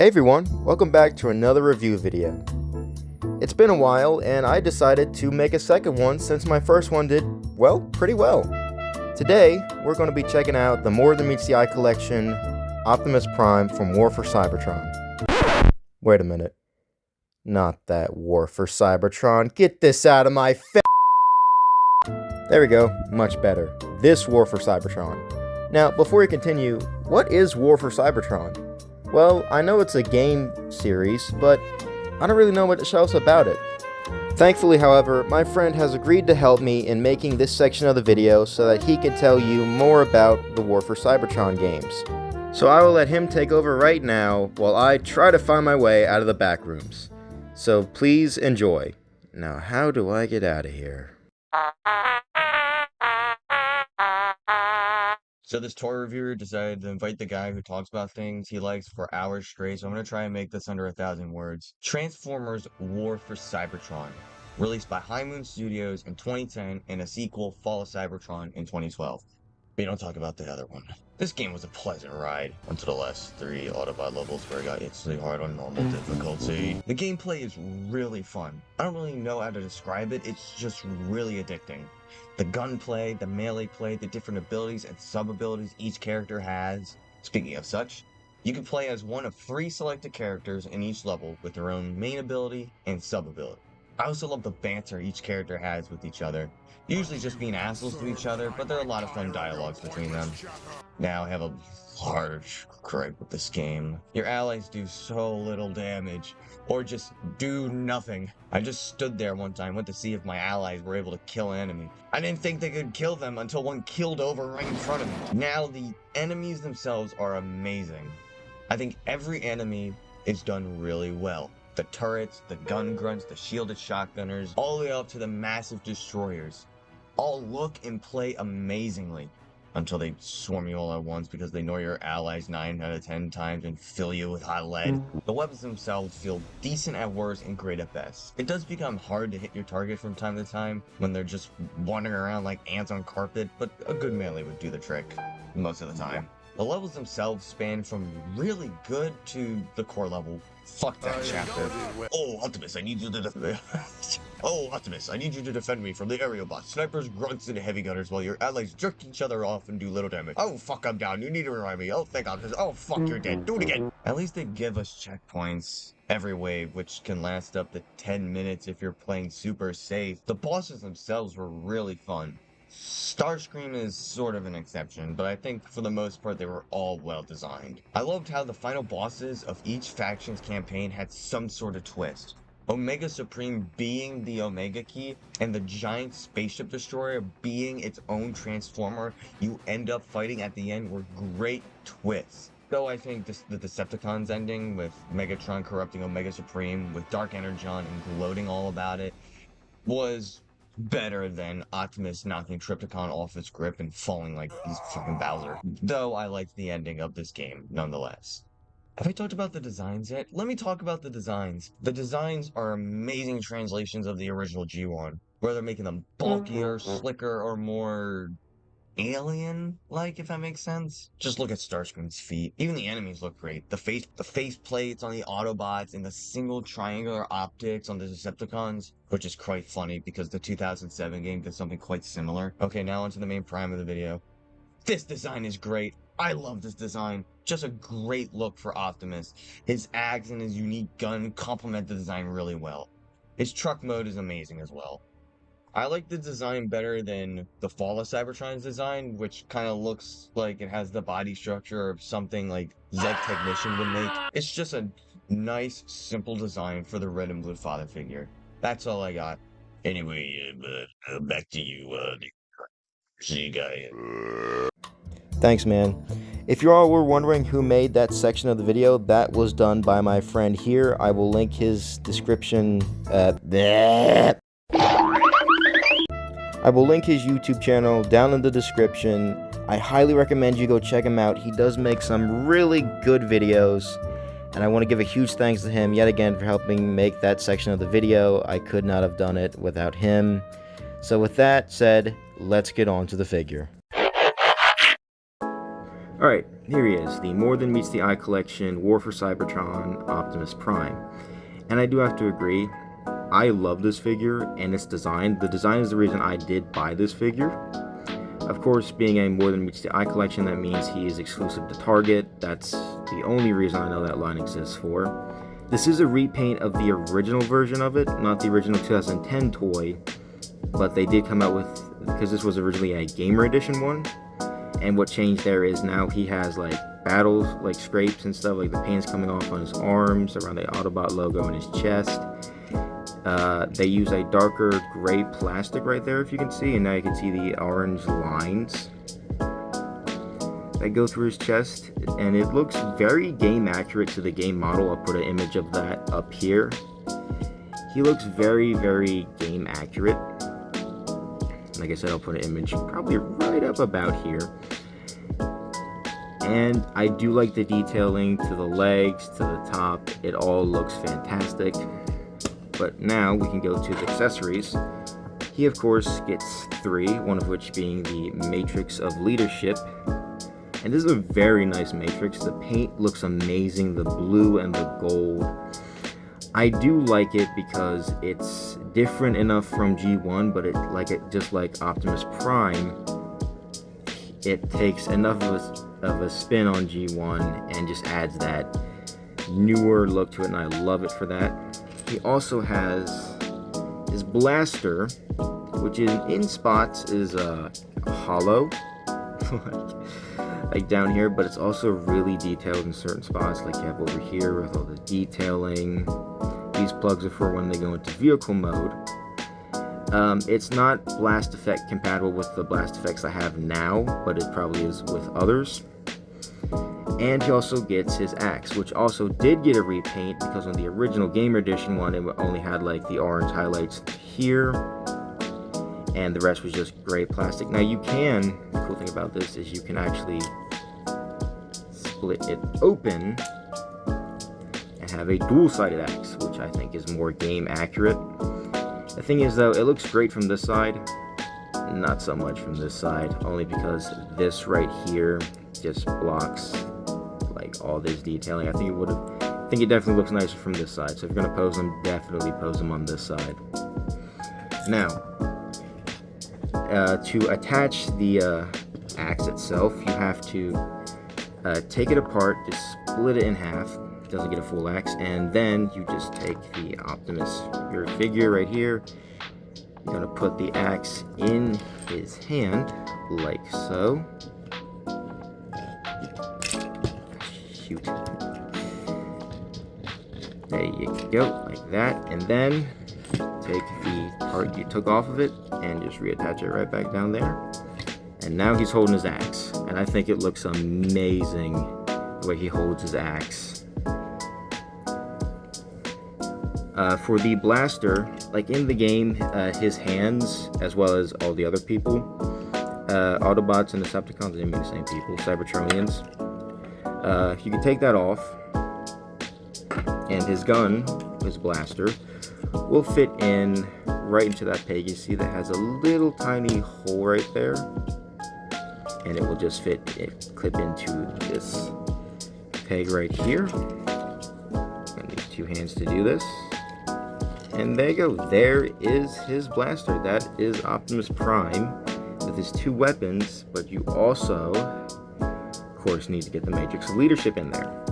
Hey everyone, welcome back to another review video. It's been a while and I decided to make a second one since my first one did, well, pretty well. Today, we're going to be checking out the More Than Meets the Eye collection, Optimus Prime from War for Cybertron. Wait a minute. Not that War for Cybertron. Get this out of my face! There we go, much better. This War for Cybertron. Now, before we continue, what is War for Cybertron? Well, I know it's a game series, but I don't really know much else about it. Thankfully, however, my friend has agreed to help me in making this section of the video so that he can tell you more about the War for Cybertron games. So I will let him take over right now while I try to find my way out of the back rooms. So please enjoy. Now, how do I get out of here? So this toy reviewer decided to invite the guy who talks about things he likes for hours straight, so I'm going to try and make this under 1,000 words. Transformers War for Cybertron, released by High Moon Studios in 2010 and a sequel, Fall of Cybertron, in 2012. We don't talk about the other one. This game was a pleasant ride until the last 3 Autobot levels where it got instantly hard on normal difficulty. The gameplay is really fun. I don't really know how to describe it, it's just really addicting. The gunplay, the melee play, the different abilities and sub-abilities each character has. Speaking of such, you can play as one of 3 selected characters in each level with their own main ability and sub-ability. I also love the banter each character has with each other. Usually just being assholes to each other, but there are a lot of fun dialogues between them. Now I have a large gripe with this game. Your allies do so little damage, or just do nothing. I just stood there one time, went to see if my allies were able to kill an enemy. I didn't think they could kill them until one keeled over right in front of me. Now the enemies themselves are amazing. I think every enemy is done really well. The turrets, the gun grunts, the shielded shotgunners, all the way up to the massive destroyers. All look and play amazingly until they swarm you all at once because they know your allies 9 out of 10 times and fill you with hot lead. The weapons themselves feel decent at worst and great at best. It does become hard to hit your target from time to time when they're just wandering around like ants on carpet, but a good melee would do the trick most of the time. The levels themselves span from really good to the core level. Fuck that chapter. Oh, Optimus, I need you to defend me from the aerial bots, snipers, grunts, and heavy gunners while your allies jerk each other off and do little damage. Oh, fuck, I'm down. You need to revive me. Oh, thank God. Oh, fuck, you're dead. Do it again. At least they give us checkpoints every wave, which can last up to 10 minutes if you're playing super safe. The bosses themselves were really fun. Starscream is sort of an exception, but I think for the most part they were all well designed. I loved how the final bosses of each faction's campaign had some sort of twist. Omega Supreme being the Omega Key, and the giant spaceship destroyer being its own transformer you end up fighting at the end were great twists. Though I think the Decepticons ending with Megatron corrupting Omega Supreme with Dark Energon and gloating all about it was better than Optimus knocking Trypticon off its grip and falling like he's fucking Bowser. Though I liked the ending of this game nonetheless. Have I talked about the designs yet? Let me talk about the designs. The designs are amazing translations of the original G1, whether making them bulkier, slicker, or more alien-like, if that makes sense. Just look at Starscream's feet. Even the enemies look great. The face plates on the Autobots and the single triangular optics on the Decepticons, which is quite funny because the 2007 game did something quite similar. Okay, now onto the main prime of the video. This design is great. I love this design. Just a great look for Optimus. His axe and his unique gun complement the design really well. His truck mode is amazing as well. I like the design better than the Fall of Cybertron's design, which kind of looks like it has the body structure of something like Zed Technician would make. It's just a nice, simple design for the red and blue father figure. That's all I got. Anyway, back to you, see you guys. Thanks, man. If you all were wondering who made that section of the video, that was done by my friend here. I will link his description I will link his YouTube channel down in the description. I highly recommend you go check him out. He does make some really good videos, and I want to give a huge thanks to him yet again for helping make that section of the video. I could not have done it without him. So with that said, let's get on to the figure. Alright, here he is, the More Than Meets the Eye Collection, War for Cybertron, Optimus Prime. And I do have to agree, I love this figure and its design. The design is the reason I did buy this figure. Of course, being a More Than Meets the Eye Collection, that means he is exclusive to Target. That's the only reason I know that line exists for. This is a repaint of the original version of it, not the original 2010 toy, but they did come out with, because this was originally a Gamer Edition one, and what changed there is now he has like battles, like scrapes and stuff, like the paint's coming off on his arms, around the Autobot logo on his chest. They use a darker gray plastic right there, if you can see, and now you can see the orange lines that go through his chest, and it looks very game accurate to the game model. I'll put an image of that up here. He looks very, very game accurate. Like I said, I'll put an image probably right up about here. And I do like the detailing to the legs, to the top. It all looks fantastic. But now we can go to the accessories. He, of course, gets 3, one of which being the Matrix of Leadership. And this is a very nice Matrix. The paint looks amazing, the blue and the gold. I do like it because it's different enough from G1, but just like Optimus Prime, it takes enough of a spin on G1 and just adds that newer look to it, and I love it for that. He also has his blaster, which in spots is hollow, like down here, but it's also really detailed in certain spots, like you have over here with all the detailing. These plugs are for when they go into vehicle mode. It's not blast effect compatible with the blast effects I have now, but it probably is with others. And he also gets his axe, which also did get a repaint, because on the original Gamer Edition one, it only had like the orange highlights here, and the rest was just gray plastic. Now you can, the cool thing about this is you can actually split it open and have a dual-sided axe, which I think is more game accurate. The thing is though, it looks great from this side, not so much from this side, only because this right here just blocks like all this detailing. I think it definitely looks nicer from this side. So if you're gonna pose them, definitely pose them on this side. Now, to attach the axe itself, you have to take it apart, just split it in half. It doesn't get a full axe, and then you just take the Optimus, your figure right here. You're gonna put the axe in his hand, like so. Shoot. There you go, like that, and then take the part you took off of it and just reattach it right back down there. And now he's holding his axe, and I think it looks amazing the way he holds his axe. For the blaster, like in the game, his hands, as well as all the other people, Autobots and Decepticons, I didn't mean the same people, Cybertronians, you can take that off, and his gun, his blaster, will fit in right into that peg. You see that has a little tiny hole right there, and it will just clip into this peg right here. I need 2 hands to do this. And there you go, there is his blaster. That is Optimus Prime with his 2 weapons, but you also, of course, need to get the Matrix of Leadership in there.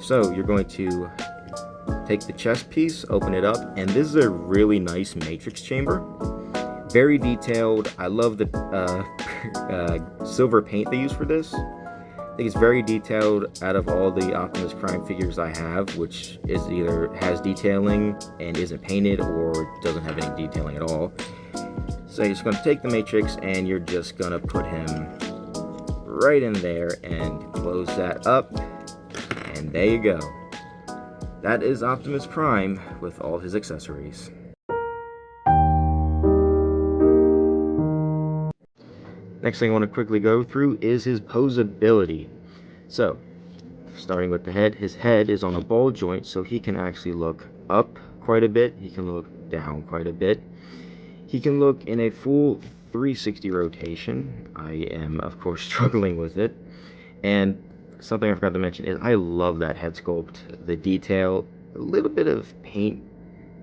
So you're going to take the chest piece, open it up, and this is a really nice Matrix chamber. Very detailed. I love the silver paint they use for this. I think it's very detailed out of all the Optimus Prime figures I have, which is either has detailing and isn't painted or doesn't have any detailing at all. So you're just going to take the Matrix and you're just going to put him right in there and close that up. And there you go. That is Optimus Prime with all his accessories. Next thing I want to quickly go through is his posability. So, starting with the head, his head is on a ball joint, so he can actually look up quite a bit. He can look down quite a bit. He can look in a full 360 rotation. I am, of course, struggling with it. And something I forgot to mention is I love that head sculpt. The detail, a little bit of paint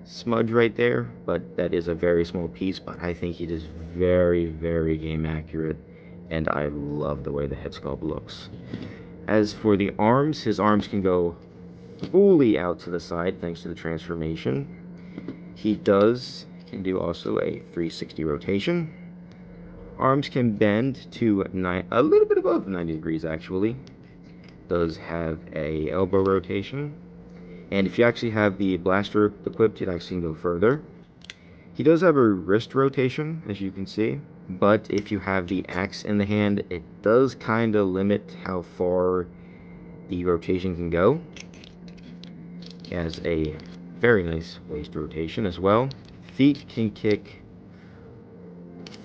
smudge right there, but that is a very small piece, but I think it is very, very game accurate, and I love the way the head sculpt looks. As for the arms, his arms can go fully out to the side thanks to the transformation. He can do also a 360 rotation. Arms can bend to a little bit above 90 degrees actually. Does have a elbow rotation. And if you actually have the blaster equipped, it actually can go further. He does have a wrist rotation, as you can see. But if you have the axe in the hand, it does kind of limit how far the rotation can go. He has a very nice waist rotation as well. Feet can kick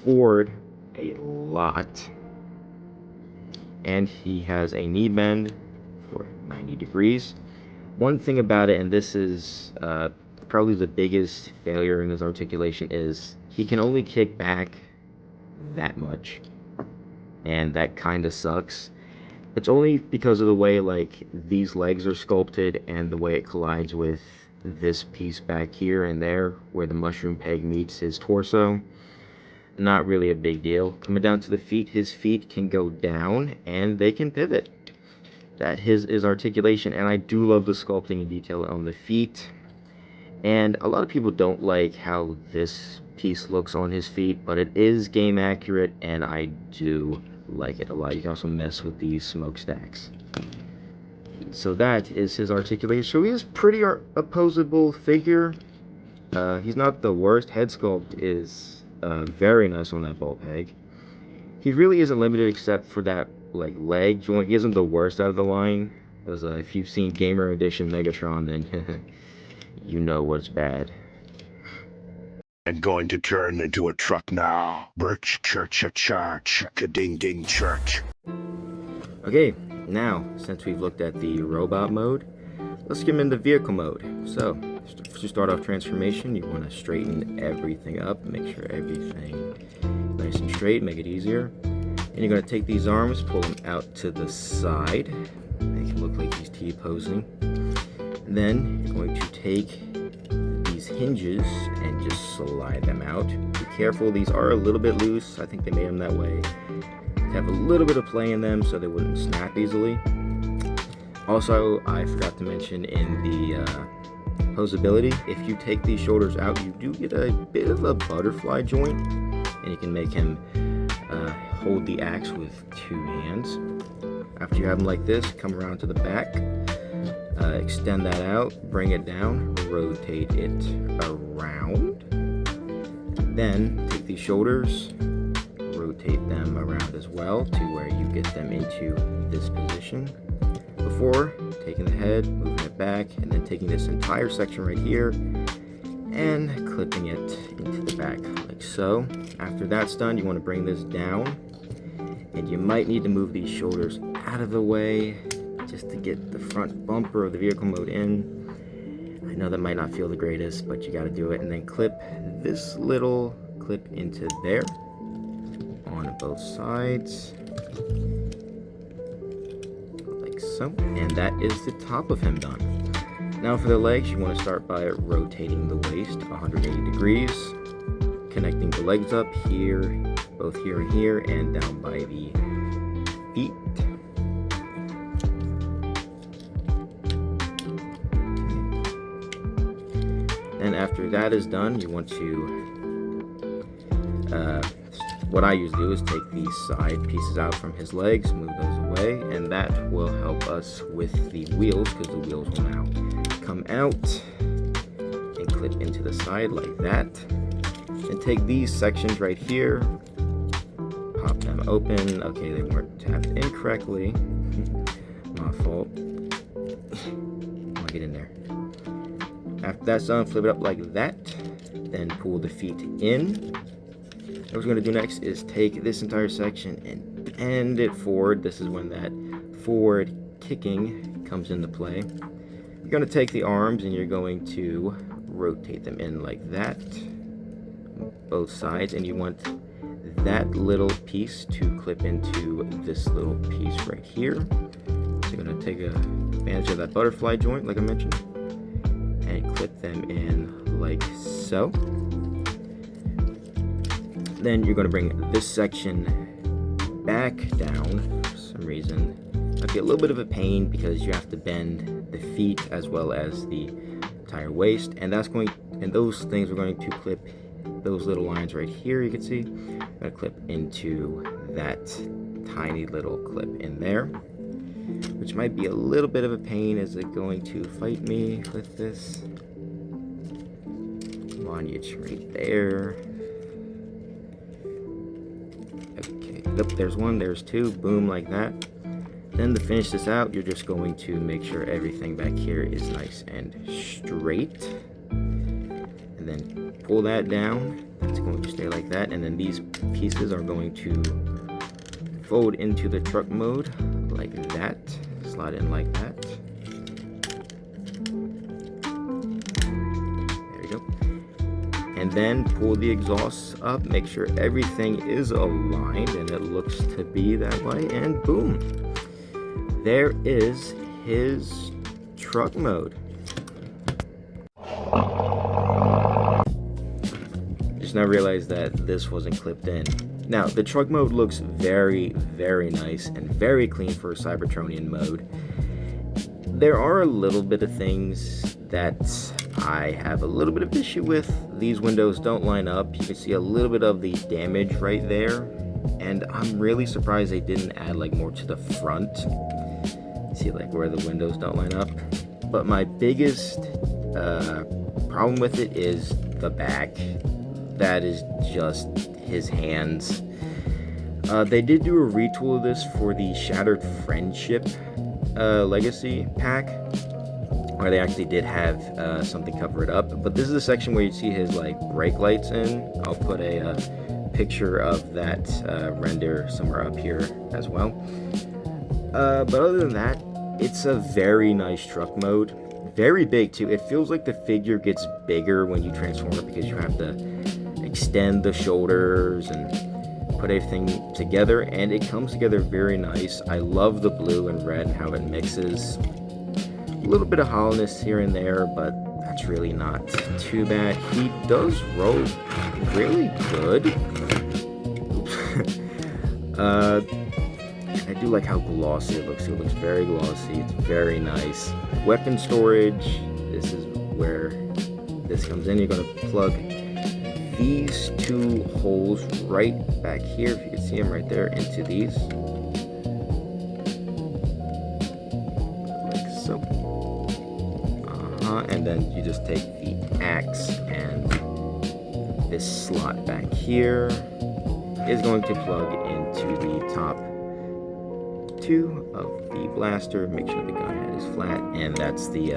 forward a lot. And he has a knee bend for 90 degrees. One thing about it, and this is probably the biggest failure in his articulation, is he can only kick back that much. And that kind of sucks. It's only because of the way like these legs are sculpted and the way it collides with this piece back here and there where the mushroom peg meets his torso. Not really a big deal. Coming down to the feet, his feet can go down and they can pivot. That is articulation, and I do love the sculpting and detail on the feet. And a lot of people don't like how this piece looks on his feet, but it is game accurate and I do like it a lot. You can also mess with these smokestacks. So that is his articulation. So he is pretty opposable figure. He's not the worst. Head sculpt is very nice on that ball peg. He really isn't limited except for that like leg joint. He isn't the worst out of the line. Because if you've seen Gamer Edition Megatron, then you know what's bad. And going to turn into a truck now. Birch church a church, a ding ding church. Okay, now since we've looked at the robot mode, let's get into vehicle mode. So to start off transformation, you want to straighten everything up, make sure everything nice and straight, make it easier. And you're going to take these arms, pull them out to the side, make him look like he's T-posing. Then you're going to take these hinges and just slide them out. Be careful, these are a little bit loose. I think they made them that way to have a little bit of play in them so they wouldn't snap easily. Also, I forgot to mention in the posability, if you take these shoulders out, you do get a bit of a butterfly joint, and you can make him hold the axe with two hands. After you have them like this, come around to the back, extend that out, bring it down, rotate it around, then take these shoulders, rotate them around as well to where you get them into this position. Before taking the head, moving it back, and then taking this entire section right here and clipping it into the back like so. After that's done, you want to bring this down, and you might need to move these shoulders out of the way just to get the front bumper of the vehicle mode in. I know that might not feel the greatest, but you got to do it. And then clip this little clip into there on both sides like so, and that is the top of him done. Now for the legs, you want to start by rotating the waist 180 degrees, connecting the legs up here, both here and here, and down by the feet. And after that is done, you want to, what I usually do is take these side pieces out from his legs, move those away, and that will help us with the wheels, because the wheels will now come out and clip into the side like that. And take these sections right here, pop them open. Okay, they weren't tapped in correctly. My fault. I'll get in there. After that's done, flip it up like that, then pull the feet in. What we're going to do next is take this entire section and bend it forward. This is when that forward kicking comes into play. You're going to take the arms and you're going to rotate them in like that, both sides, and you want that little piece to clip into this little piece right here. So you're going to take advantage of that butterfly joint like I mentioned and clip them in like so. Then you're going to bring this section back down. For some reason might be a little bit of a pain because you have to bend the feet as well as the entire waist, and those things are going to clip those little lines right here. You can see I'm going to clip into that tiny little clip in there, which might be a little bit of a pain. Is it going to fight me with this? Come on, it's right there. Okay, yep, there's one, there's two, boom, like that. Then to finish this out, you're just going to make sure everything back here is nice and straight. And then pull that down. It's going to stay like that. And then these pieces are going to fold into the truck mode like that. Slide in like that. There we go. And then pull the exhausts up. Make sure everything is aligned, and it looks to be that way. And boom. There is his truck mode. Just now realized that this wasn't clipped in. Now, the truck mode looks very, very nice and very clean for a Cybertronian mode. There are a little bit of things that I have a little bit of issue with. These windows don't line up. You can see a little bit of the damage right there. And I'm really surprised they didn't add like more to the front. See like where the windows don't line up. But my biggest problem with it is the back. That is just his hands. They did do a retool of this for the Shattered Friendship Legacy pack, where they actually did have something cover it up. But this is the section where you see his like brake lights in. I'll put a picture of that render somewhere up here as well. But other than that, it's a very nice truck mode. Very big too. It feels like the figure gets bigger when you transform it because you have to extend the shoulders and put everything together, and it comes together very nice. I love the blue and red and how it mixes. A little bit of hollowness here and there, but that's really not too bad. He does roll really good. I do like how glossy it looks. It looks very glossy. It's very nice. Weapon storage. This is where this comes in. You're going to plug these two holes right back here, if you can see them right there, into these. Like so. And then you just take the axe, and this slot back here is going to plug into the top two of the blaster. Make sure the gun head is flat, and that's the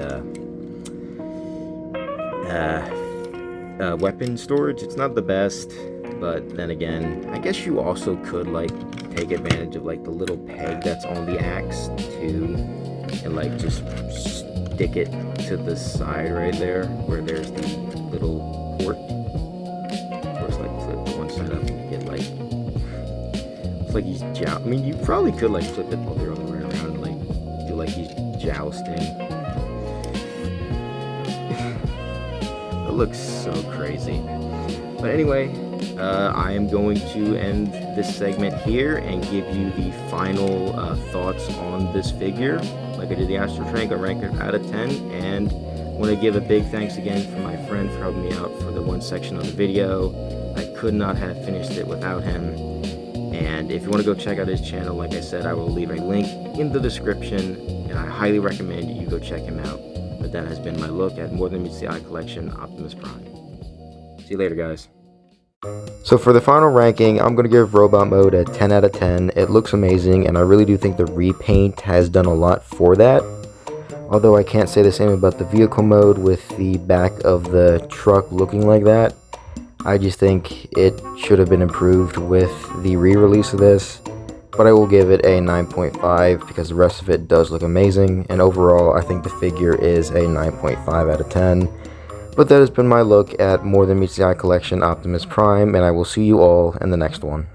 weapon storage. It's not the best, but then again, I guess you also could like take advantage of like the little peg that's on the axe too, and like just stick it to the side right there where there's the little port. Of course, like flip the one side up and get like, it's like he's I mean, you probably could like flip it all the other way around and like do like he's jousting. It looks so crazy. But anyway, I am going to end this segment here and give you the final thoughts on this figure. Like I did the Astro Trank, I rank it out of 10, and I want to give a big thanks again for my friend for helping me out for the one section of the video. I could not have finished it without him. And if you want to go check out his channel, like I said, I will leave a link in the description, and I highly recommend you go check him out. But that has been my look at More Than Meets the Eye Collection Optimus Prime. See you later, guys. So for the final ranking, I'm going to give Robot Mode a 10 out of 10. It looks amazing, and I really do think the repaint has done a lot for that. Although I can't say the same about the vehicle mode with the back of the truck looking like that. I just think it should have been improved with the re-release of this. But I will give it a 9.5 because the rest of it does look amazing. And overall, I think the figure is a 9.5 out of 10. But that has been my look at More Than Meets the Eye Collection Optimus Prime, and I will see you all in the next one.